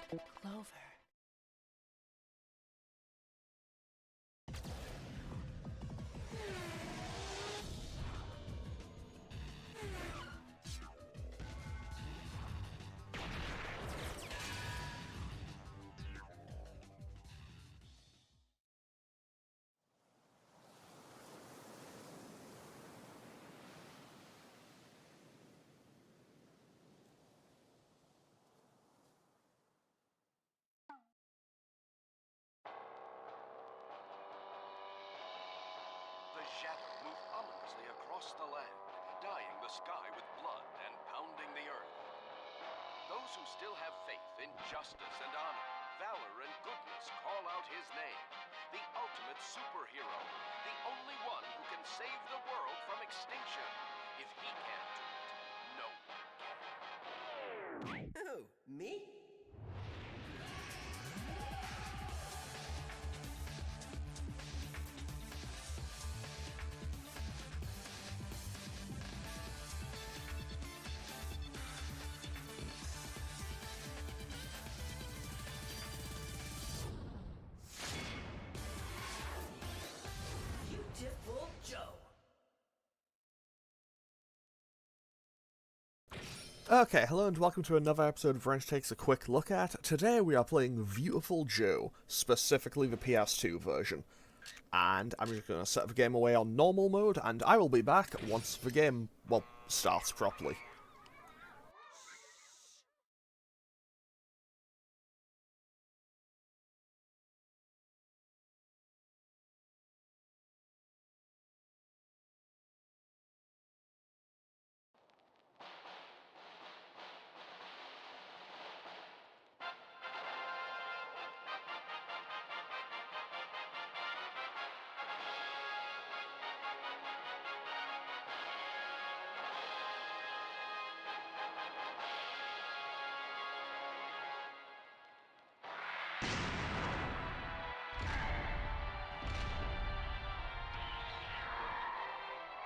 Clover. The shadow moved ominously across the land, dyeing the sky with blood and pounding the earth. Those who still have faith in justice and honor, valor and goodness call out his name. The ultimate superhero, the only one who can save the world from extinction. If he can't do it, no one can. Who? Me? Viewtiful Joe. Okay, hello and welcome to another episode of Wrench Takes a Quick Look At. Today we are playing Viewtiful Joe, specifically the PS2 version. And I'm just going to set the game away on normal mode, and I will be back once the game, well, starts properly.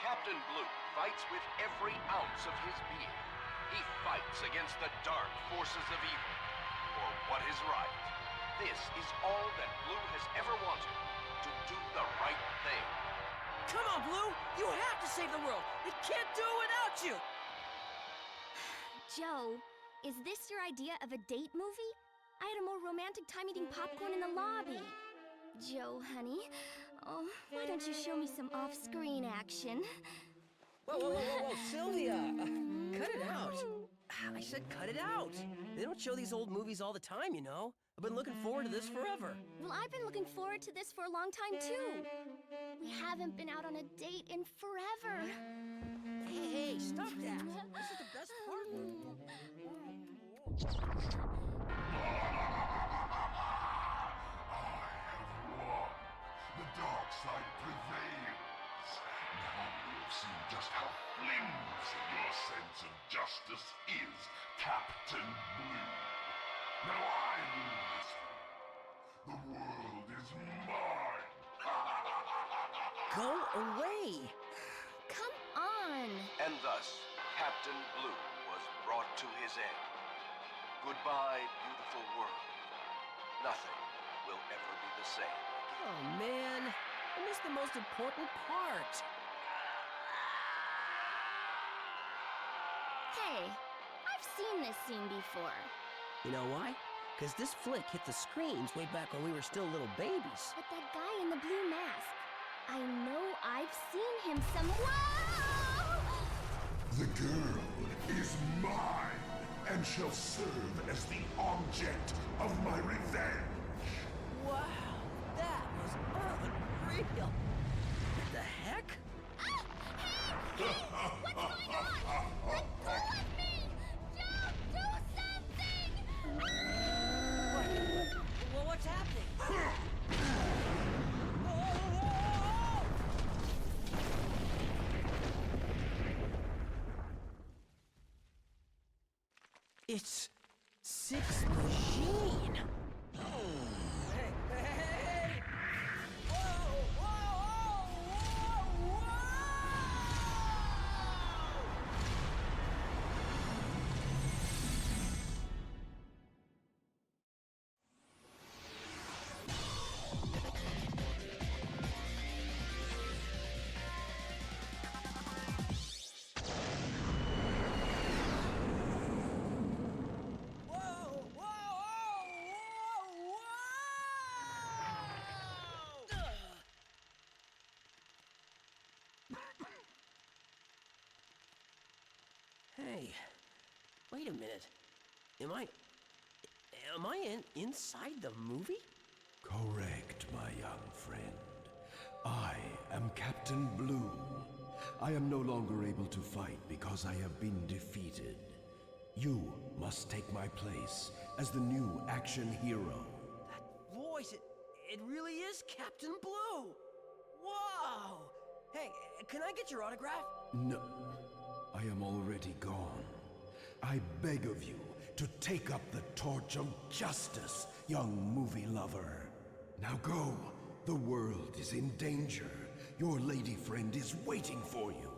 Captain Blue fights with every ounce of his being. He fights against the dark forces of evil, for what is right. This is all that Blue has ever wanted, to do the right thing. Come on, Blue! You have to save the world! We can't do it without you! Joe, is this your idea of a date movie? I had a more romantic time eating popcorn in the lobby. Joe, honey, oh, why don't you show me some off-screen action? Whoa, Sylvia! Cut it out! I said cut it out! They don't show these old movies all the time, you know? I've been looking forward to this forever. Well, I've been looking forward to this for a long time, too. We haven't been out on a date in forever. Hey, stop that! This is the best part! The dark side prevails. Now you have seen just how flimsy your sense of justice is, Captain Blue. Now I rule this one. The world is mine. Go away! Come on! And thus, Captain Blue was brought to his end. Goodbye, beautiful world. Nothing will ever be the same again. Oh, man. I missed the most important part. Hey, I've seen this scene before. You know why? Because this flick hit the screens way back when we were still little babies. But that guy in the blue mask, I know I've seen him somewhere. The girl is mine and shall serve as the object of my revenge. Wow, that was unreal. What the heck? Ah! Hey! What's going on? Let go of me! Joe, do something! Well, what's happening? It's Six Machine. wait a minute. Am I inside the movie? Correct, my young friend. I am Captain Blue. I am no longer able to fight because I have been defeated. You must take my place as the new action hero. That voice, it really is Captain Blue. Whoa! Hey, can I get your autograph? No, I am already gone. I beg of you to take up the torch of justice, young movie lover. Now go. The world is in danger. Your lady friend is waiting for you.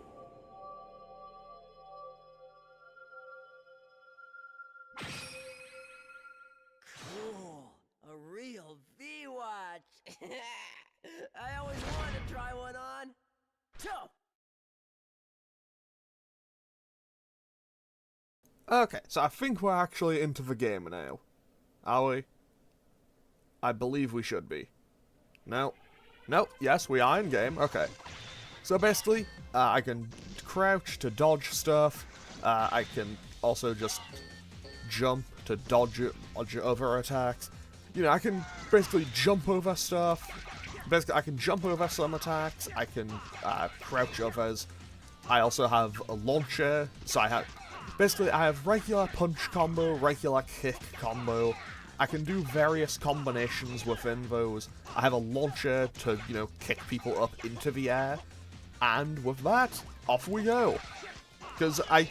Cool. A real V-Watch. I always wanted to try one on. Joe! Okay, so I think we're actually into the game now. Are we? I believe we should be. No. No, yes, we are in game. Okay. So basically, I can crouch to dodge stuff. I can also just jump to dodge other attacks. You know, I can basically jump over stuff. Basically, I can jump over some attacks. I can crouch others. I also have a launcher, so I have... Basically, I have regular punch combo, regular kick combo. I can do various combinations within those. I have a launcher to, you know, kick people up into the air. And with that, off we go. Because I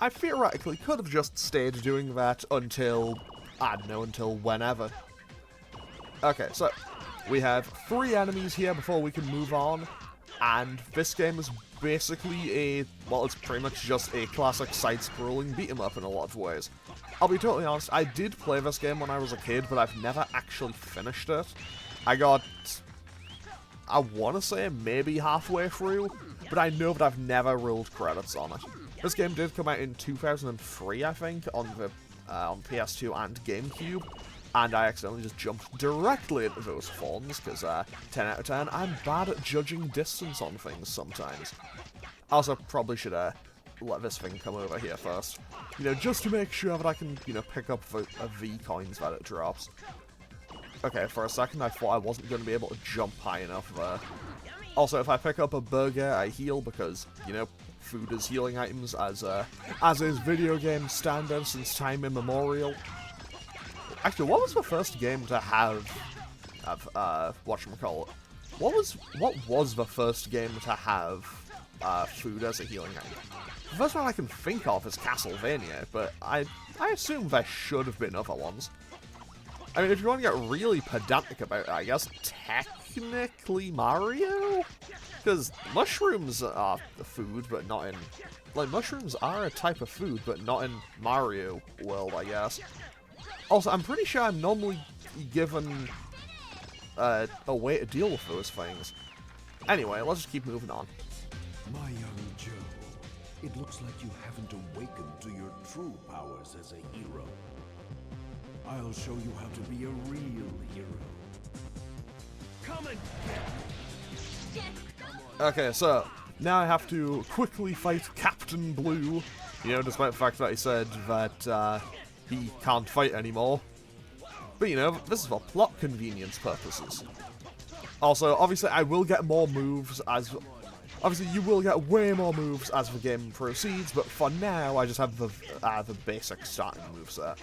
theoretically could have just stayed doing that until, I don't know, until whenever. Okay, so we have 3 enemies here before we can move on. And this game is basically well, it's pretty much just a classic side-scrolling beat-em-up in a lot of ways. I'll be totally honest, I did play this game when I was a kid, but I've never actually finished it. I got, I want to say maybe halfway through, but I know that I've never rolled credits on it. This game did come out in 2003, I think, on the on PS2 and Gamecube, and I accidentally just jumped directly into those fawns, because 10 out of 10, I'm bad at judging distance on things sometimes. I also probably should let this thing come over here first. You know, just to make sure that I can, you know, pick up the V coins that it drops. Okay, for a second I thought I wasn't going to be able to jump high enough there. Also, if I pick up a burger, I heal because, you know, food is healing items, as is video game standard since time immemorial. Actually, what was the first game to have whatchamacallit? What was the first game to have food as a healing item? The first one I can think of is Castlevania, but I assume there should have been other ones. I mean, if you want to get really pedantic about it, I guess technically Mario? Because mushrooms are the food, but not in... Like, mushrooms are a type of food, but not in Mario world, I guess. Also, I'm pretty sure I'm normally given a way to deal with those things. Anyway, let's just keep moving on. My young Joe, it looks like you haven't awakened to your true powers as a hero. I'll show you how to be a real hero. Come and get me! Okay, so now I have to quickly fight Captain Blue. You know, despite the fact that he said that he can't fight anymore. But you know, this is for plot convenience purposes. Also, obviously I will get more moves as... Obviously you will get way more moves as the game proceeds, but for now I just have the basic starting moveset.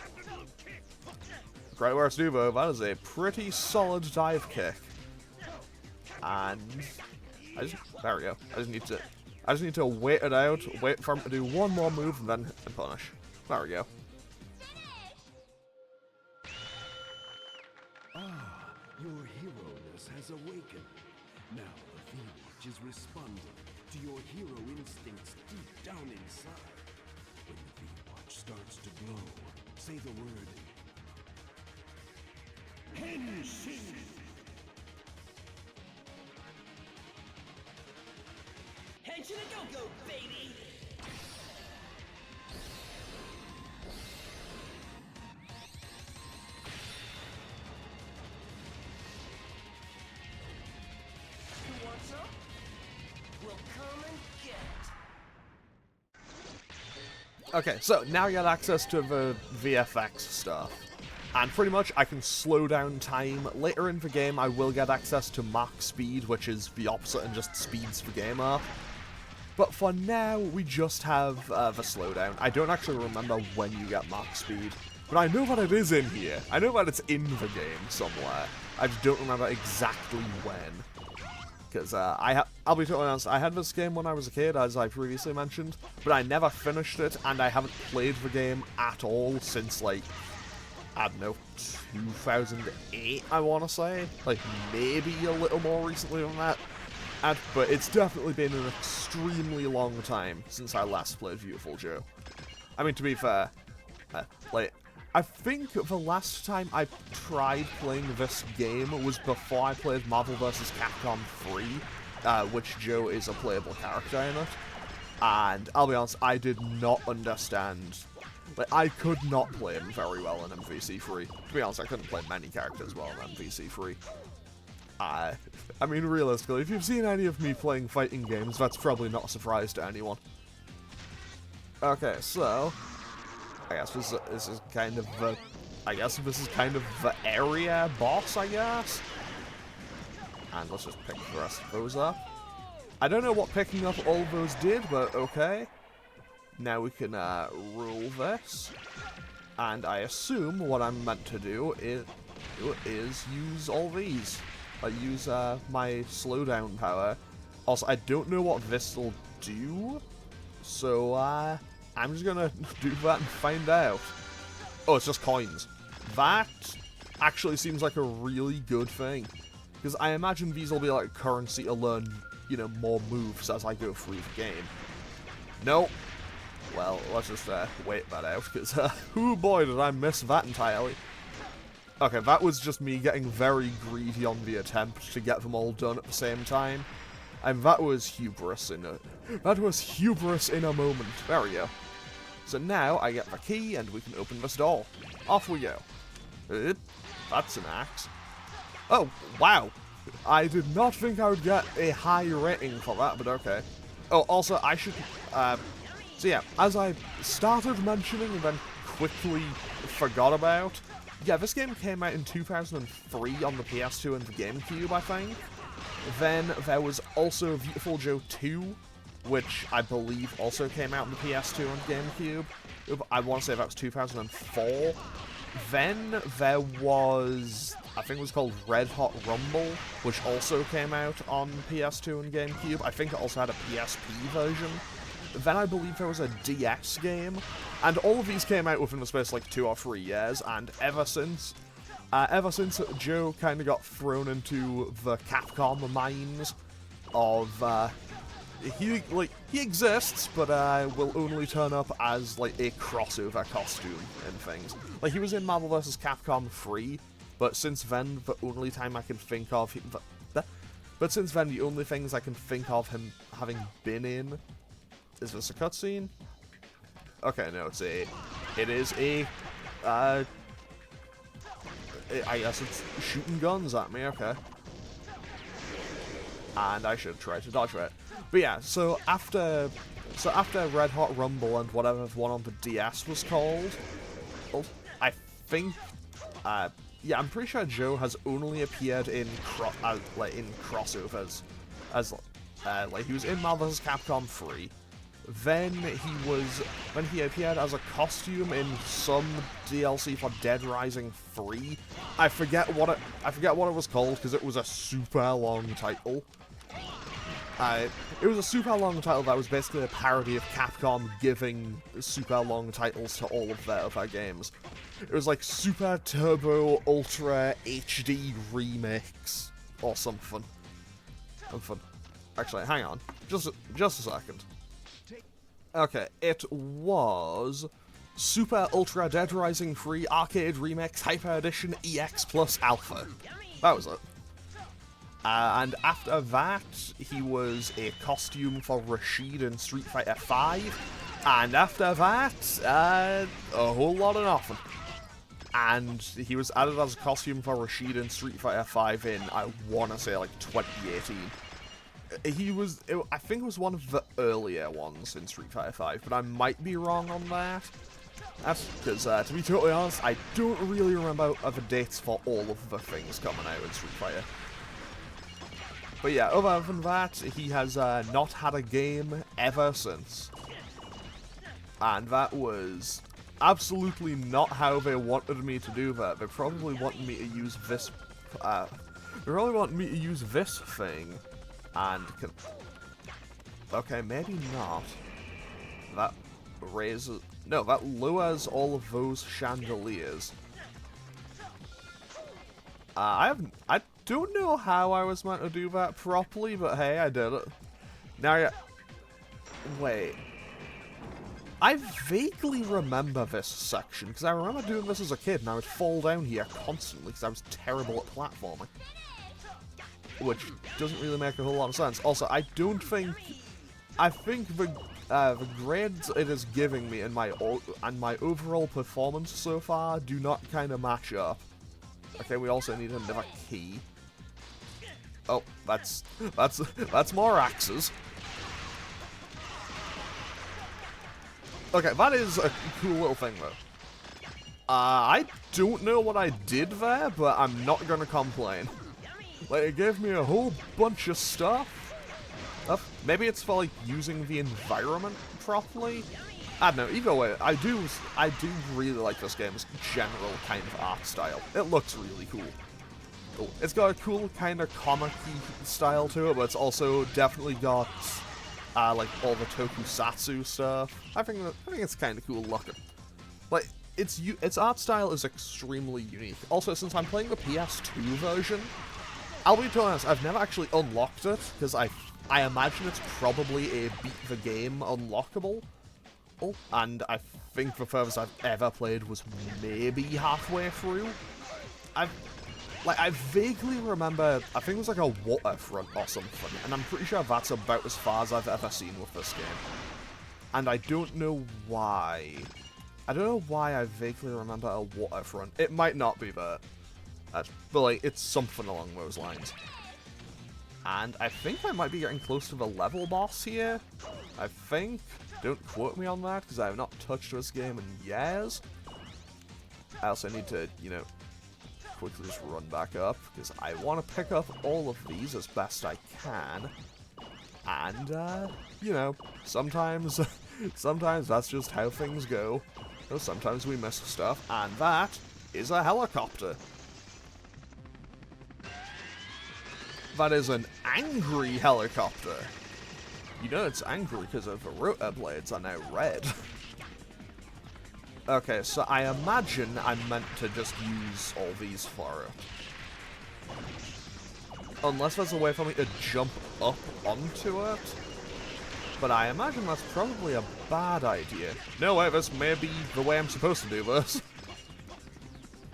Great worst Duvo, that is a pretty solid dive kick. And... there we go. I just need to wait it out, wait for him to do one more move, and then punish. There we go. Ah, your hero-ness has awakened. Now the V-Watch is responding to your hero instincts deep down inside. When the V-Watch starts to glow, say the word... Henshin! Henshin and go-go, baby! You want some? We'll come and get Okay, so now you get access to the VFX stuff. And pretty much I can slow down time. Later in the game I will get access to max speed, which is the opposite and just speeds the game up. But for now, we just have the slowdown. I don't actually remember when you get max speed, but I know that it is in here. I know that it's in the game somewhere. I just don't remember exactly when. Because I'll be totally honest, I had this game when I was a kid, as I previously mentioned, but I never finished it, and I haven't played the game at all since, like, I don't know, 2008, I want to say. Like, maybe a little more recently than that. But it's definitely been an extremely long time since I last played Viewtiful Joe. I mean, to be fair, like, I think the last time I tried playing this game was before I played Marvel vs. Capcom 3, which Joe is a playable character in it. And I'll be honest, I did not understand. Like, I could not play him very well in MVC3. To be honest, I couldn't play many characters well in MVC3. I mean, realistically, if you've seen any of me playing fighting games, that's probably not a surprise to anyone. Okay, so I guess this is kind of the, the area boss, I guess. And let's just pick the rest of those up. I don't know what picking up all those did, but okay. Now we can rule this. And I assume what I'm meant to do is use all these. I use my slowdown power. Also, I don't know what this will do, so I'm just gonna do that and find out. Oh, it's just coins. That actually seems like a really good thing, because I imagine these will be like currency to learn, you know, more moves as I go through the game. Nope. Well, let's just wait that out, because oh boy, did I miss that entirely. Okay, that was just me getting very greedy on the attempt to get them all done at the same time. And that was hubris in a moment. There we go. So now I get the key and we can open this door. Off we go. That's an axe. Oh, wow. I did not think I would get a high rating for that, but okay. Oh, also I should, so yeah, as I started mentioning and then quickly forgot about, yeah, this game came out in 2003 on the PS2 and the Gamecube, I think. Then there was also Viewtiful Joe 2, which I believe also came out on the PS2 and Gamecube. I want to say that was 2004. Then there was, I think it was called Red Hot Rumble, which also came out on PS2 and Gamecube. I think it also had a PSP version. Then I believe there was a DS game, and all of these came out within the space of like 2 or 3 years, and ever since Joe kind of got thrown into the Capcom mines of, he exists, but will only turn up as like a crossover costume and things. Like, he was in Marvel vs. Capcom 3, but since then the only things I can think of him having been in. Is this a cutscene? Okay, no, it is a, I guess it's shooting guns at me, okay. And I should try to dodge it. But yeah, so after Red Hot Rumble and whatever one on the DS was called, I think, yeah, I'm pretty sure Joe has only appeared in crossovers, as like he was in Marvel vs. Capcom 3. Then he appeared as a costume in some DLC for Dead Rising 3. I forget what it was called because it was a super long title. It was a super long title that was basically a parody of Capcom giving super long titles to all of their other games. It was like Super Turbo Ultra HD Remix or something. Actually, hang on, just a second. Okay, it was Super Ultra Dead Rising 3 Arcade Remix Hyper Edition EX Plus Alpha. That was it. And after that, he was a costume for Rashid in Street Fighter V. And after that, a whole lot of nothing. And he was added as a costume for Rashid in Street Fighter V in, I want to say, like, 2018. I think it was one of the earlier ones in Street Fighter V, but I might be wrong on that. That's because, to be totally honest, I don't really remember the dates for all of the things coming out in Street Fighter. But yeah, other than that, he has not had a game ever since. And that was absolutely not how they wanted me to do that. They probably wanted me to use this, thing, and okay, maybe not. That raises, no, that lowers all of those chandeliers. I don't know how I was meant to do that properly, but hey, I did it. Now, wait. I vaguely remember this section, because I remember doing this as a kid, and I would fall down here constantly, because I was terrible at platforming. Which doesn't really make a whole lot of sense. Also, I think the grades it is giving me and my overall performance so far do not kind of match up. Okay, we also need another key. Oh, that's more axes. Okay, that is a cool little thing, though. I don't know what I did there, but I'm not gonna complain. Like, it gave me a whole bunch of stuff. Maybe it's for, like, using the environment properly? I don't know, either way, I do really like this game's general kind of art style. It looks really cool. It's got a cool kind of comic-y style to it, but it's also definitely got like all the tokusatsu stuff. I think it's kind of cool looking. Like, its art style is extremely unique. Also, since I'm playing the PS2 version, I'll be totally honest, I've never actually unlocked it, because I imagine it's probably a beat the game unlockable. And I think the furthest I've ever played was maybe halfway through. I vaguely remember, I think it was like a waterfront or something, and I'm pretty sure that's about as far as I've ever seen with this game. And I don't know why. I don't know why I vaguely remember a waterfront. It might not be that. But, like, it's something along those lines. And I think I might be getting close to the level boss here. I think. Don't quote me on that, because I have not touched this game in years. I also need to, you know, quickly just run back up, because I want to pick up all of these as best I can. And, you know, sometimes that's just how things go. Or sometimes we miss stuff, and that is a helicopter. That is an angry helicopter. You know it's angry because of the rotor blades are now red. Okay, so I imagine I'm meant to just use all these for it. Unless there's a way for me to jump up onto it. But I imagine that's probably a bad idea. No way, this may be the way I'm supposed to do this.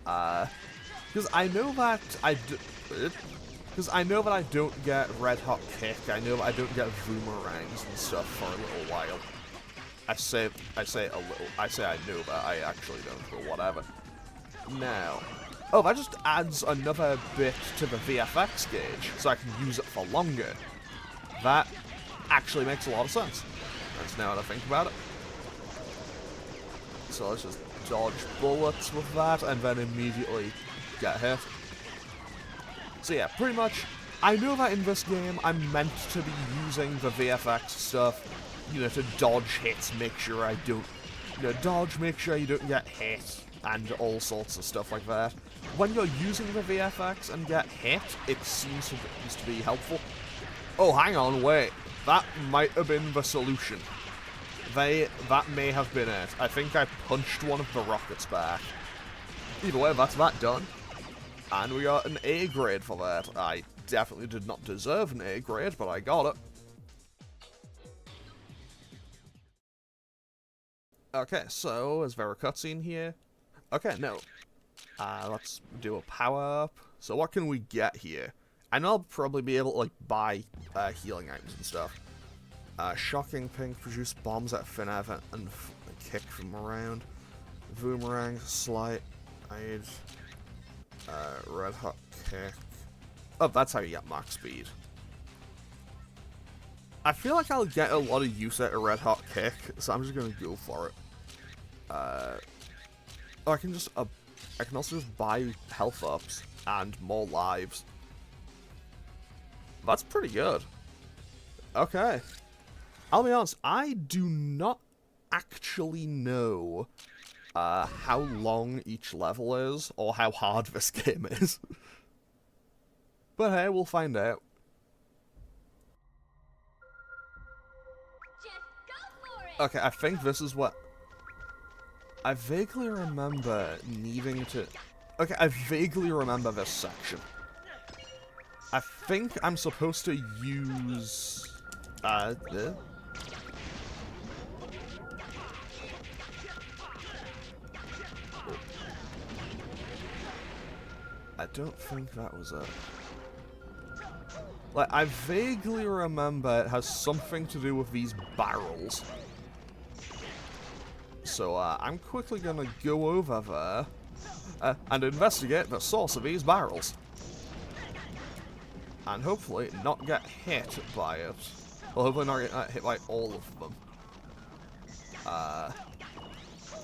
Because I know that I don't get Red Hot Kick, I know that I don't get boomerangs and stuff for a little while. I say I know that, I actually don't, but whatever. Now, oh, that just adds another bit to the VFX gauge, so I can use it for longer. That actually makes a lot of sense. That's now that I think about it. So let's just dodge bullets with that, and then immediately get hit. So yeah, pretty much, I know that in this game I'm meant to be using the VFX stuff, you know, to dodge hits, make sure I don't, you know, dodge, make sure you don't get hit, and all sorts of stuff like that. When you're using the VFX and get hit, it seems to be helpful. Oh, hang on, wait, that might have been the solution. That may have been it. I think I punched one of the rockets back. Either way, that's that done. And we got an A grade for that. I definitely did not deserve an A grade, but I got it. Okay, so is there a cutscene here? Okay, no. Let's do a power-up. So what can we get here? I know I'll probably be able to, like, buy healing items and stuff. Shocking pink, produce bombs at thin air and kick them around. Boomerang, slight, aid. Red Hot Kick. Oh, that's how you get max speed. I feel like I'll get a lot of use out of Red Hot Kick, so I'm just gonna go for it. I can also just buy health ups and more lives. That's pretty good. Okay. I'll be honest, I do not actually know how long each level is, or how hard this game is. But hey, we'll find out. Okay, I think this is what... I vaguely remember needing to... Okay, I vaguely remember this section. I think I'm supposed to use... I don't think that was it. Like, I vaguely remember it has something to do with these barrels. So, I'm quickly gonna go over there and investigate the source of these barrels. And hopefully not get hit by it. Well, hopefully not get hit by all of them.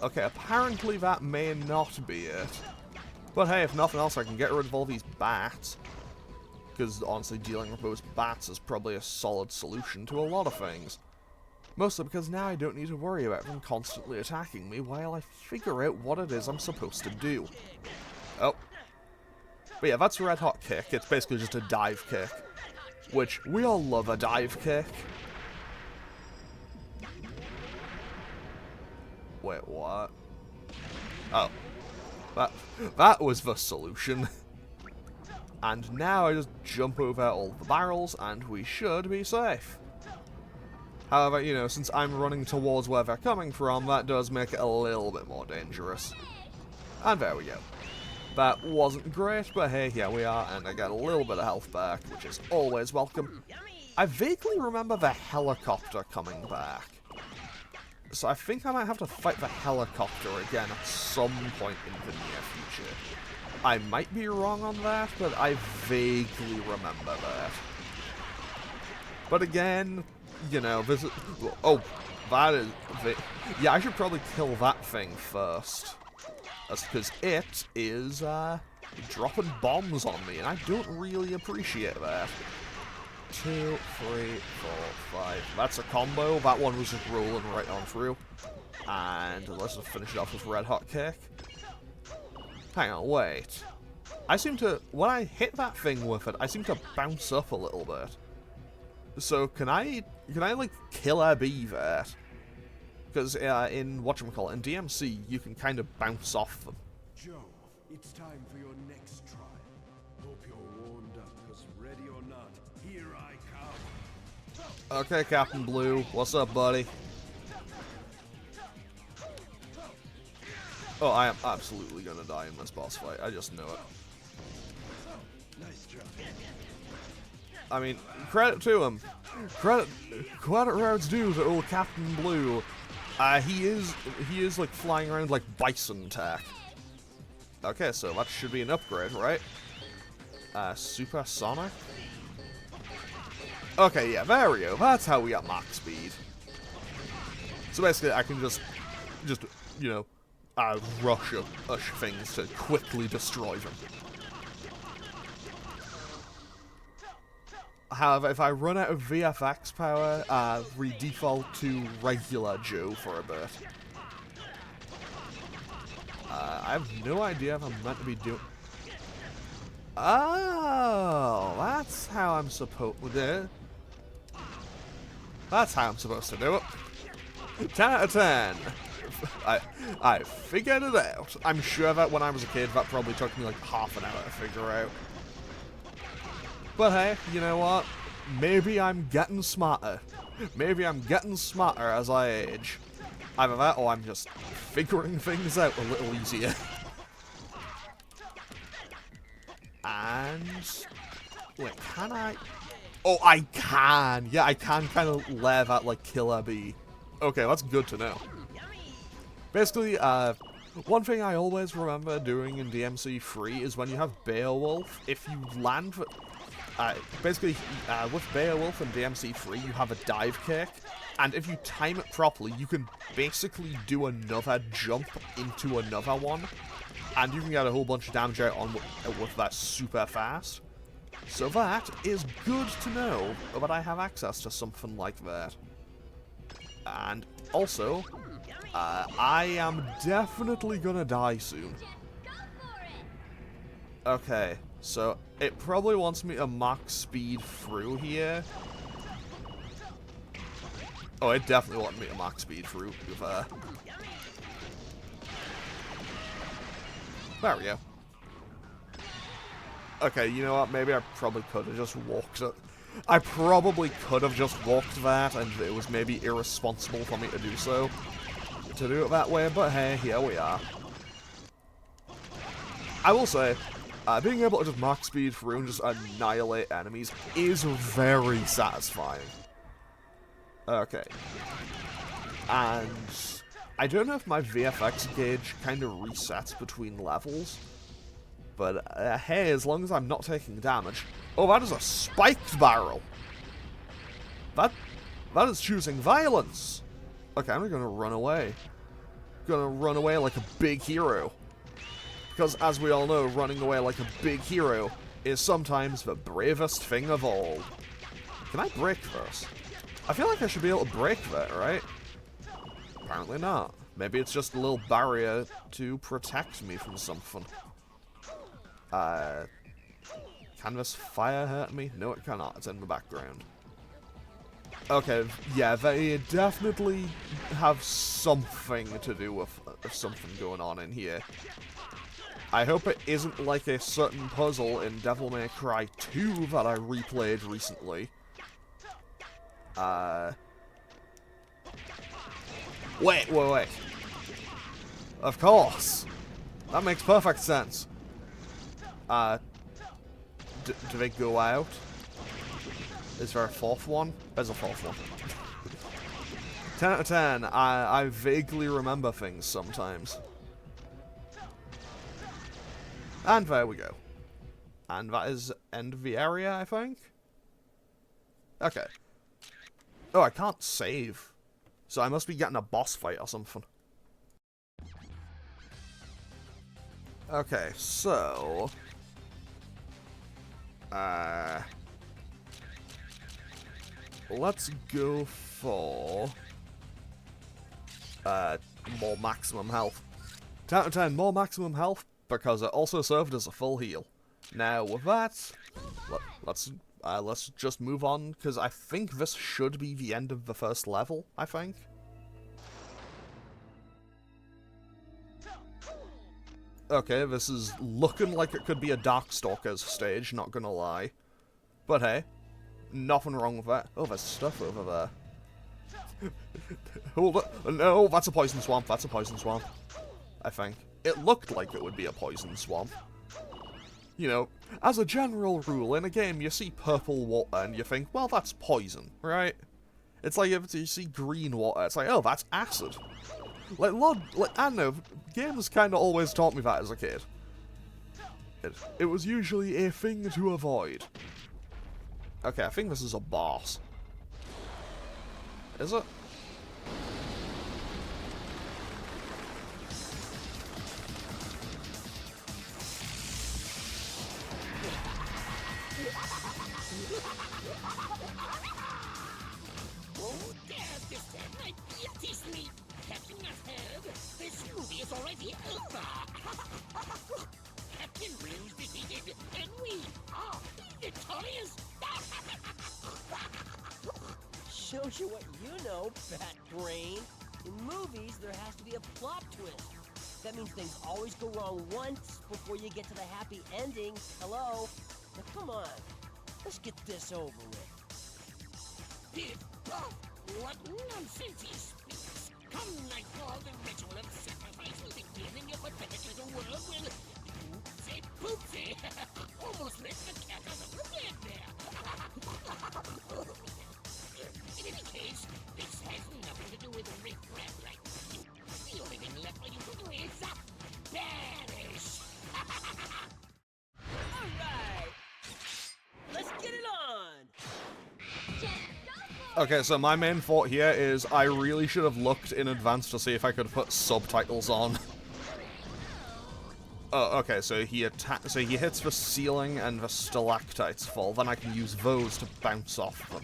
Okay, apparently that may not be it. But hey, if nothing else, I can get rid of all these bats. Because honestly, dealing with those bats is probably a solid solution to a lot of things. Mostly because now I don't need to worry about them constantly attacking me while I figure out what it is I'm supposed to do. Oh. But yeah, that's Red Hot Kick. It's basically just a dive kick. Which, we all love a dive kick. Wait, what? Oh. That was the solution. And now I just jump over all the barrels, and we should be safe. However, you know, since I'm running towards where they're coming from, that does make it a little bit more dangerous. And there we go. That wasn't great, but hey, here we are, and I get a little bit of health back, which is always welcome. I vaguely remember the helicopter coming back. So I think I might have to fight the helicopter again at some point in the near future. I might be wrong on that, but I vaguely remember that. But again, you know, this is... Oh, that is... Yeah, I should probably kill that thing first. That's because it is, dropping bombs on me, and I don't really appreciate that. 2, 3, 4, 5. That's a combo. That one was just rolling right on through. And let's just finish it off with Red Hot Kick. Hang on, wait. I seem to... When I hit that thing with it, I seem to bounce up a little bit. So, can I like, killer bee that? Because in whatchamacallit, in DMC, you can kind of bounce off them. Joe, it's time for your next trial. Hope you're warmed up, because ready or not, here I come. Okay, Captain Blue. What's up, buddy? Oh, I am absolutely gonna die in this boss fight. I just know it. Nice job. I mean, credit to him. Credit where it's due to old Captain Blue. He is like flying around like bison tack. Okay, so that should be an upgrade, right? Supersonic? Okay, yeah, there we go. That's how we got max speed. So basically, I can just you know, rush things to quickly destroy them. However, if I run out of VFX power, re-default to regular Joe for a bit. I have no idea if I'm meant to be doing... Oh, that's how I'm supposed to do it. That's how I'm supposed to do it. 10 out of 10. I figured it out. I'm sure that when I was a kid, that probably took me like half an hour to figure out. But hey, you know what? Maybe I'm getting smarter. Maybe I'm getting smarter as I age. Either that or I'm just figuring things out a little easier. And... Wait, can I... Oh, I can! Yeah, I can kind of lair that like killer bee. Okay, that's good to know. Basically, one thing I always remember doing in DMC3 is when you have Beowulf, if you land... basically, with Beowulf and DMC3, you have a dive kick, and if you time it properly, you can basically do another jump into another one, and you can get a whole bunch of damage out on with that super fast. So that is good to know that I have access to something like that. And also, I am definitely gonna die soon. Okay, so it probably wants me to max speed through here. Oh, it definitely wants me to max speed through. There we go. Okay, you know what? Maybe I probably could have just walked it. I probably could have just walked that, and it was maybe irresponsible for me to do so. To do it that way, but hey, here we are. I will say, being able to just max speed through and just annihilate enemies is very satisfying. Okay. And I don't know if my VFX gauge kind of resets between levels. But, hey, as long as I'm not taking damage... Oh, that is a spiked barrel! That is choosing violence! Okay, I'm gonna run away. Gonna run away like a big hero. Because, as we all know, running away like a big hero is sometimes the bravest thing of all. Can I break this? I feel like I should be able to break that, right? Apparently not. Maybe it's just a little barrier to protect me from something. Can this fire hurt me? No, it cannot. It's in the background. Okay, yeah, they definitely have something to do with something going on in here. I hope it isn't like a certain puzzle in Devil May Cry 2 that I replayed recently. Wait. Of course! That makes perfect sense. Do they go out? Is there a fourth one? There's a fourth one. 10 out of 10. I vaguely remember things sometimes. And there we go. And that is end of the area, I think? Okay. Oh, I can't save. So I must be getting a boss fight or something. Okay, so... let's go for... more maximum health. 10 out of 10, more maximum health, because it also served as a full heal. Now, with that, let's just move on, because I think this should be the end of the first level, I think. Okay, this is looking like it could be a Darkstalkers stage, not gonna lie. But hey, nothing wrong with that. Oh, there's stuff over there. Hold it. No, that's a poison swamp. That's a poison swamp. I think. It looked like it would be a poison swamp. You know, as a general rule, in a game you see purple water and you think, well, that's poison, right? It's like if you see green water, it's like, oh, that's acid. I don't know, games kind of always taught me that as a kid. It was usually a thing to avoid. Okay, I think this is a boss. Is it? Oh, dare disturb my beauty sleep. Have you not heard? This movie is already over. Captain Blue's defeated, and we are victorious. Shows you what you know, fat brain. In movies, there has to be a plot twist. That means things always go wrong once before you get to the happy ending. Hello? Now come on. Let's get this over with. Biff, Buff, what nonsense he speaks. Come nightfall, the ritual of sacrifice will begin in your pathetic little world will... Oopsie poopsie. Almost let the cat out of the bed there. In any case, this has nothing to do with regret like you. The only thing left for you to do is vanish. Alright! Let's get Okay, so my main thought here is I really should have looked in advance to see if I could put subtitles on. Oh, okay, so he hits the ceiling and the stalactites fall, then I can use those to bounce off them.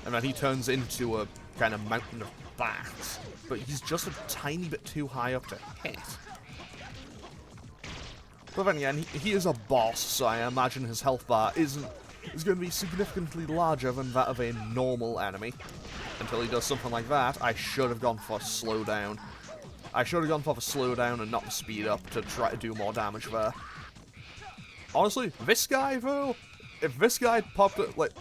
And then he turns into a kind of mountain of bats, but he's just a tiny bit too high up to hit. But then again, he is a boss, so I imagine his health bar is going to be significantly larger than that of a normal enemy. Until he does something like that, I should have gone for slowdown. I should have gone for the slowdown and not the speed up to try to do more damage there. Honestly, this guy though, if this guy popped up, like,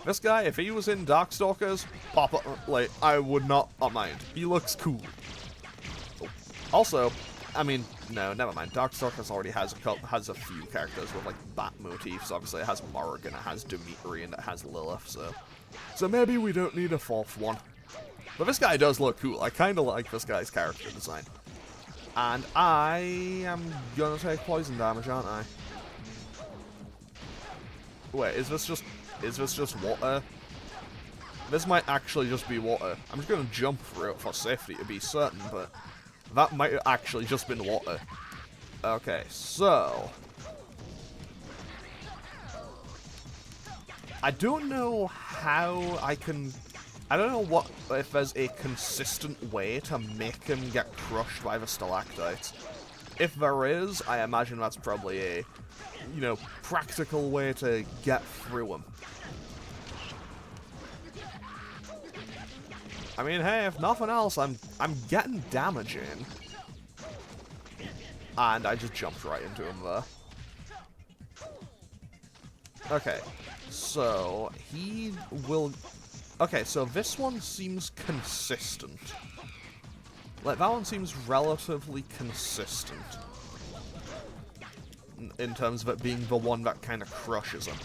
this guy, if he was in Darkstalkers, pop up, like, I would not mind. He looks cool. Also, I mean, no, never mind. Darkstalkers already has a few characters with, like, bat motifs. Obviously, it has Morrigan, it has Dimitri, and it has Lilith, so maybe we don't need a fourth one. But this guy does look cool. I kind of like this guy's character design. And I am gonna take poison damage, aren't I? Wait, is this just water? This might actually just be water. I'm just gonna jump through it for safety to be certain, but that might have actually just been water. Okay, so I don't know how I don't know if there's a consistent way to make him get crushed by the stalactites. If there is, I imagine that's probably a, you know, practical way to get through him. I mean, hey, if nothing else, I'm getting damage in. And I just jumped right into him there. Okay, so he will... Okay, so this one seems consistent. Like, that one seems relatively consistent. In terms of it being the one that kind of crushes him.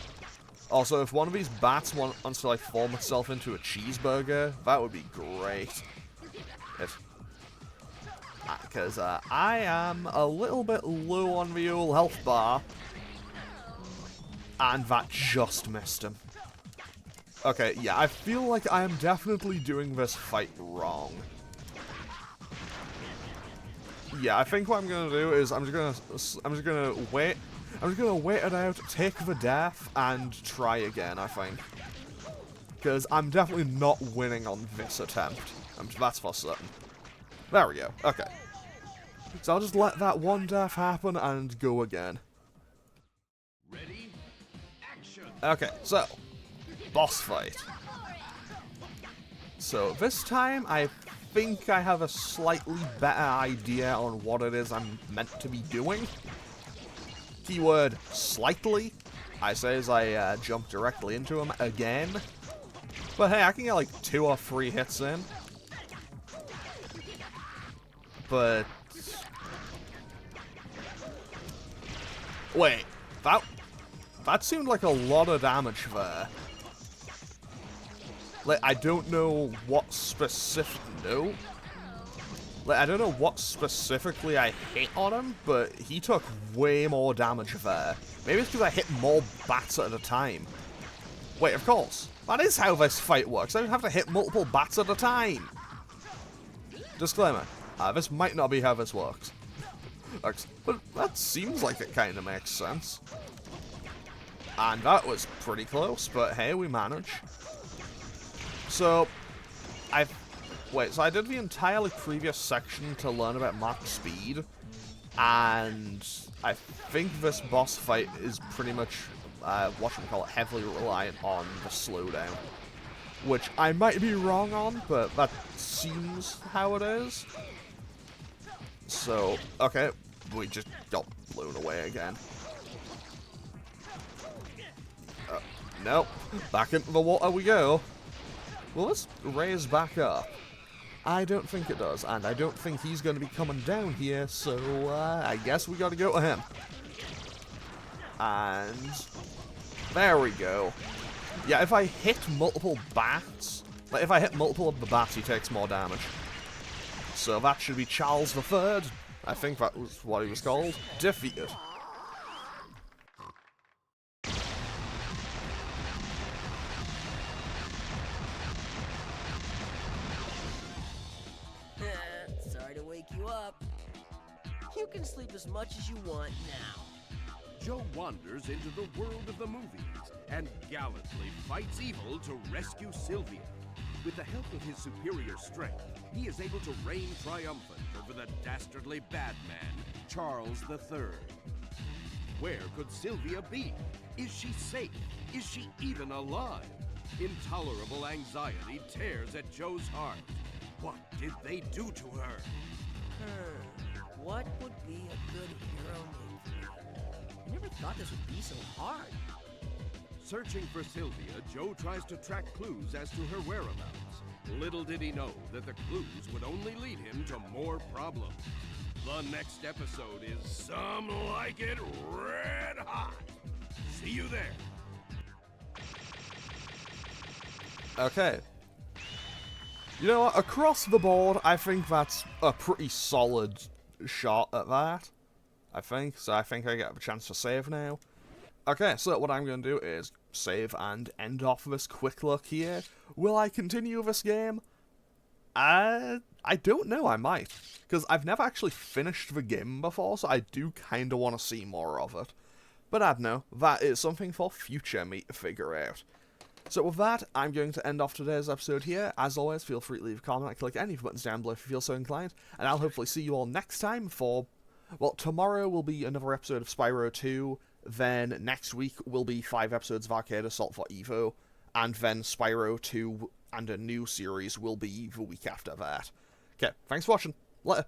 Also, if one of these bats wants to, like, form itself into a cheeseburger, that would be great. Because I am a little bit low on the old health bar. And that just missed him. Okay, yeah, I feel like I am definitely doing this fight wrong. Yeah, I think what I'm gonna do is I'm just gonna wait it out, take the death, and try again, I think. Because I'm definitely not winning on this attempt. That's for certain. There we go, okay. So I'll just let that one death happen and go again. Ready? Action! Okay, so boss fight. So this time I think I have a slightly better idea on what it is I'm meant to be doing. Keyword slightly. I say as I jump directly into him again. But hey, I can get like 2 or 3 hits in. But wait, that seemed like a lot of damage there. Like, I don't know what specific... No? Like, I don't know what specifically I hit on him, but he took way more damage there. Maybe it's because I hit more bats at a time. Wait, of course. That is how this fight works. I don't have to hit multiple bats at a time. Disclaimer. This might not be how this works. But that seems like it kind of makes sense. And that was pretty close, but hey, we managed. So, I did the entirely previous section to learn about max speed, and I think this boss fight is pretty much, heavily reliant on the slowdown. Which I might be wrong on, but that seems how it is. So, okay, we just got blown away again. Nope, back into the water we go. Well, let's raise back up. I don't think it does, and I don't think he's going to be coming down here, so I guess we got to go to him. And there we go. Yeah, if I hit multiple bats, like if I hit multiple of the bats, he takes more damage. So that should be Charles III. I think that was what he was called. Defeated. can sleep as much as you want now. Joe wanders into the world of the movies and gallantly fights evil to rescue Sylvia. With the help of his superior strength, he is able to reign triumphant over the dastardly bad man, Charles III. Where could Sylvia be? Is she safe? Is she even alive? Intolerable anxiety tears at Joe's heart. What did they do to her? What would be a good hero name for me? I never thought this would be so hard. Searching for Sylvia, Joe tries to track clues as to her whereabouts. Little did he know that the clues would only lead him to more problems. The next episode is Some Like It Red Hot. See you there. Okay. You know what? Across the board, I think that's a pretty solid shot at that. I think. So I think I get a chance to save now. Okay, so what I'm going to do is save and end off this quick look here. Will I continue this game? I don't know, I might. Because I've never actually finished the game before, so I do kind of want to see more of it. But I don't know, that is something for future me to figure out. So with that, I'm going to end off today's episode here. As always, feel free to leave a comment, click any of the buttons down below if you feel so inclined, and I'll hopefully see you all next time for... Well, tomorrow will be another episode of Spyro 2, then next week will be 5 episodes of Arcade Assault for Evo, and then Spyro 2 and a new series will be the week after that. Okay, thanks for watching. Later.